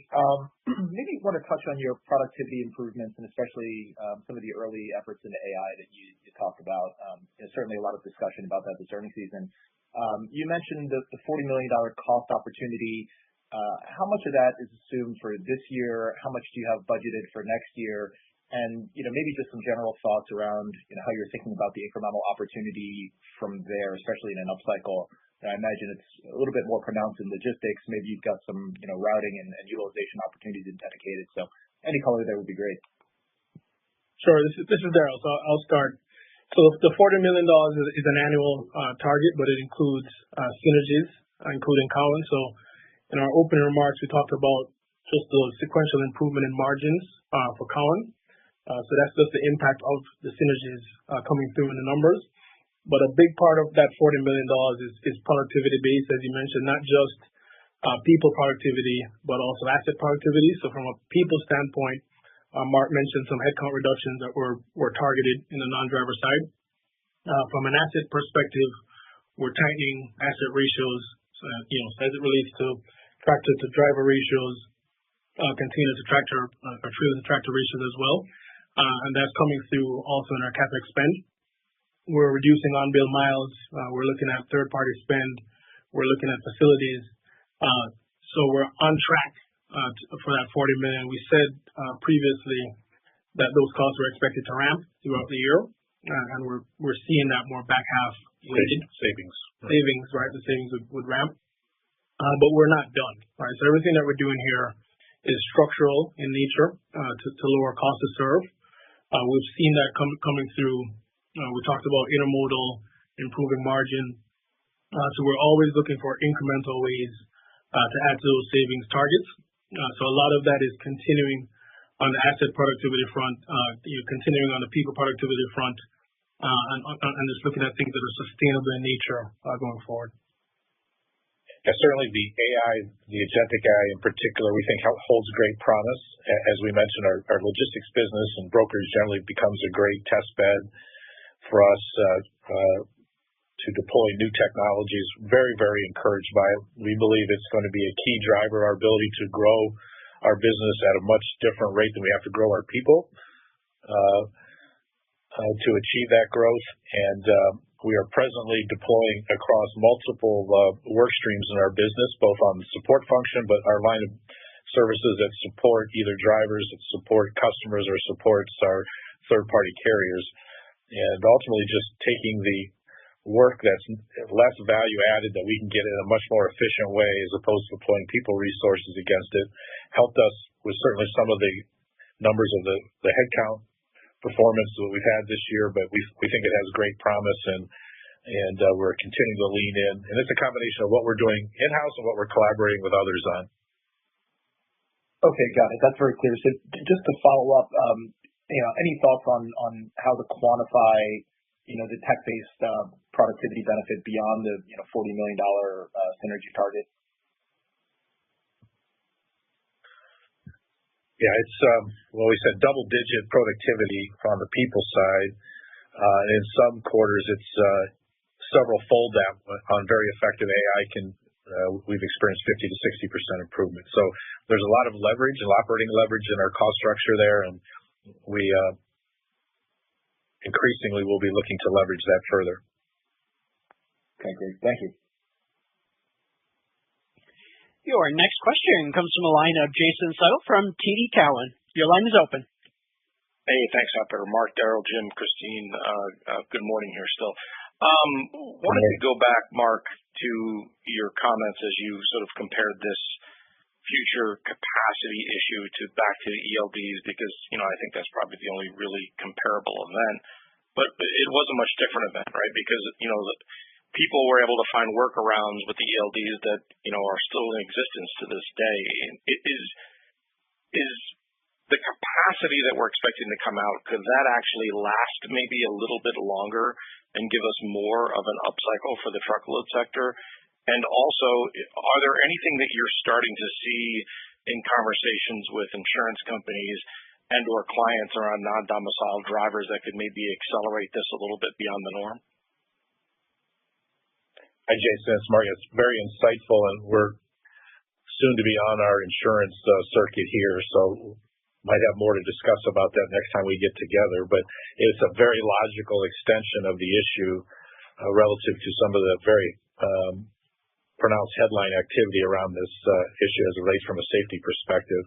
Maybe want to touch on your productivity improvements and especially some of the early efforts into AI that you talked about. There's certainly a lot of discussion about that this earnings season. You mentioned the $40 million cost opportunity. How much of that is assumed for this year? How much do you have budgeted for next year? And maybe just some general thoughts around how you're thinking about the incremental opportunity from there, especially in an upcycle. I imagine it's a little bit more pronounced in logistics. Maybe you've got some routing and utilization opportunities in dedicated. So any color there would be great. Sure. This is Darrell. So I'll start. So the $40 million is an annual target, but it includes synergies, including Cowan. So in our opening remarks, we talked about just the sequential improvement in margins for Cowan. So that's just the impact of the synergies coming through in the numbers. But a big part of that $40 million is productivity based, as you mentioned, not just people productivity, but also asset productivity. So from a people standpoint, Mark mentioned some headcount reductions that were targeted in the non-driver side. From an asset perspective, we're tightening asset ratios, as it relates to tractor to driver ratios, container to tractor, or trailer to tractor ratios as well. And that's coming through also in our CapEx spend. We're reducing on-bill miles. We're looking at third-party spend. We're looking at facilities. So we're on track for that $40 million. We said previously that those costs were expected to ramp throughout the year, and we're seeing that more back half weighted. Savings. Savings, right? The savings would ramp. But we're not done, right? So everything that we're doing here is structural in nature to lower cost to serve. We've seen that coming through. We talked about intermodal improving margin. So we're always looking for incremental ways to add to those savings targets. So a lot of that is continuing on the asset productivity front, continuing on the people productivity front, and just looking at things that are sustainable in nature going forward. Yeah, certainly the AI, the agentic AI in particular, we think holds great promise. As we mentioned, our logistics business and brokers generally becomes a great test bed for us to deploy new technologies. Very, very encouraged by it. We believe it's going to be a key driver of our ability to grow our business at a much different rate than we have to grow our people to achieve that growth. And we are presently deploying across multiple work streams in our business, both on the support function, but our line of services that support either drivers, that support customers, or supports our third-party carriers. And ultimately just taking the work that's less value added that we can get in a much more efficient way as opposed to deploying people resources against it helped us with certainly some of the numbers of the headcount performance that we've had this year, but we think it has great promise, and we're continuing to lean in. And it's a combination of what we're doing in-house and what we're collaborating with others on. Okay, got it. That's very clear. So just to follow up, any thoughts on how to quantify, the tech-based productivity benefit beyond the $40 million synergy target? Yeah, it's we said double-digit productivity on the people side. In some quarters, it's several fold that on very effective AI we've experienced 50 to 60% improvement. So there's a lot of leverage and operating leverage in our cost structure there, and we increasingly will be looking to leverage that further. Okay, great. Thank you. Your next question comes from the line of Jason Seidl from TD Cowen. Your line is open. Hey, thanks, operator. Mark, Darrell, Jim, Christine, good morning here still. Wanted to go back, Mark, to your comments as you sort of compared this future capacity issue back to the ELDs, because, I think that's probably the only really comparable event. But it was a much different event, right? Because, people were able to find workarounds with the ELDs that, are still in existence to this day. Is the capacity that we're expecting to come out, could that actually last maybe a little bit longer and give us more of an upcycle for the truckload sector? And also, are there anything that you're starting to see in conversations with insurance companies and or clients around non-domiciled drivers that could maybe accelerate this a little bit beyond the norm? Hi, Jason. It's Mark. It's very insightful, and we're soon to be on our insurance circuit here, so might have more to discuss about that next time we get together. But it's a very logical extension of the issue relative to some of the very pronounced headline activity around this issue as it relates from a safety perspective.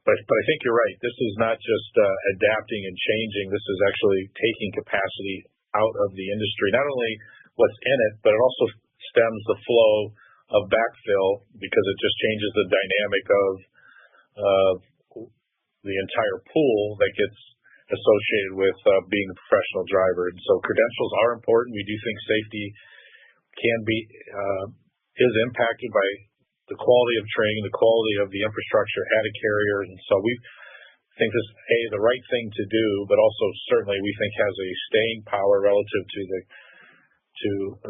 But I think you're right. This is not just adapting and changing. This is actually taking capacity out of the industry. Not only what's in it, but it also stems the flow of backfill because it just changes the dynamic of the entire pool that gets associated with being a professional driver. And so credentials are important. We do think safety is impacted by the quality of training, the quality of the infrastructure at a carrier. And so we think this is the right thing to do, but also certainly we think has a staying power relative to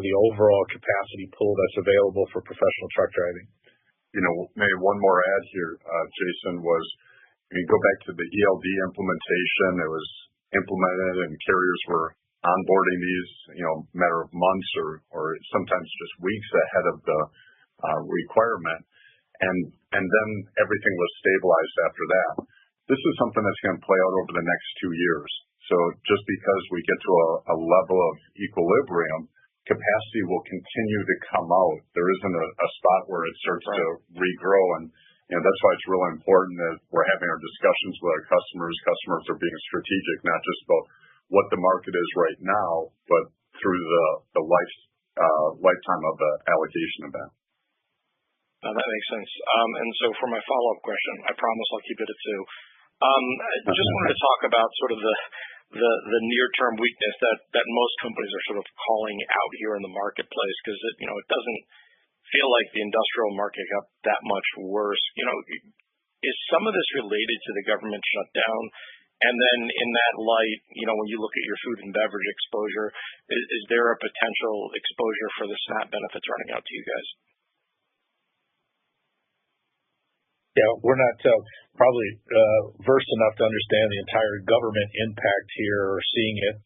the overall capacity pool that's available for professional truck driving. Maybe one more add here, Jason, was go back to the ELD implementation. It was implemented and carriers were onboarding these, matter of months or sometimes just weeks ahead of the requirement. And then everything was stabilized after that. This is something that's going to play out over the next 2 years. So just because we get to a level of equilibrium, capacity will continue to come out. There isn't a spot where it starts to regrow. And that's why it's really important that we're having our discussions with our customers. Customers are being strategic, not just about what the market is right now, but through the lifetime of the allocation event. That makes sense. And so for my follow-up question, I promise I'll keep it at two. I just wanted to talk about sort of the near-term weakness that most companies are sort of calling out here in the marketplace? Because it doesn't feel like the industrial market got that much worse. Is some of this related to the government shutdown? And then in that light, when you look at your food and beverage exposure, is there a potential exposure for the SNAP benefits running out to you guys? Yeah, we're not probably versed enough to understand the entire government impact here or seeing it.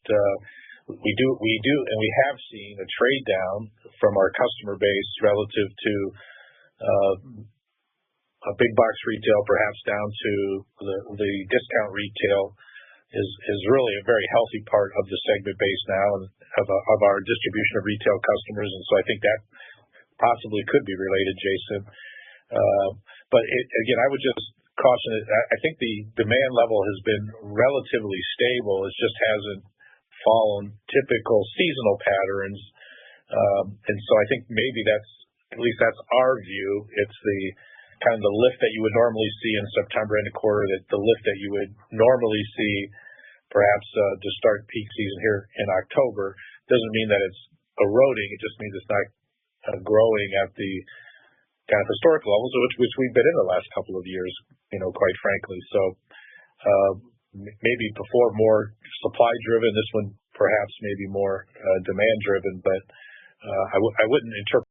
We do, and we have seen a trade down from our customer base relative to a big box retail, perhaps down to the discount retail is really a very healthy part of the segment base now and of our distribution of retail customers. And so I think that possibly could be related, Jason. But again, I would just caution it. I think the demand level has been relatively stable. It just hasn't followed typical seasonal patterns. And so I think maybe at least that's our view. It's the kind of the lift that you would normally see in September and the quarter, that the lift that you would normally see perhaps to start peak season here in October. Doesn't mean that it's eroding. It just means it's not growing at the kind of historical levels, which we've been in the last couple of years, quite frankly. So maybe before more supply driven, this one perhaps maybe more demand driven, but I wouldn't interpret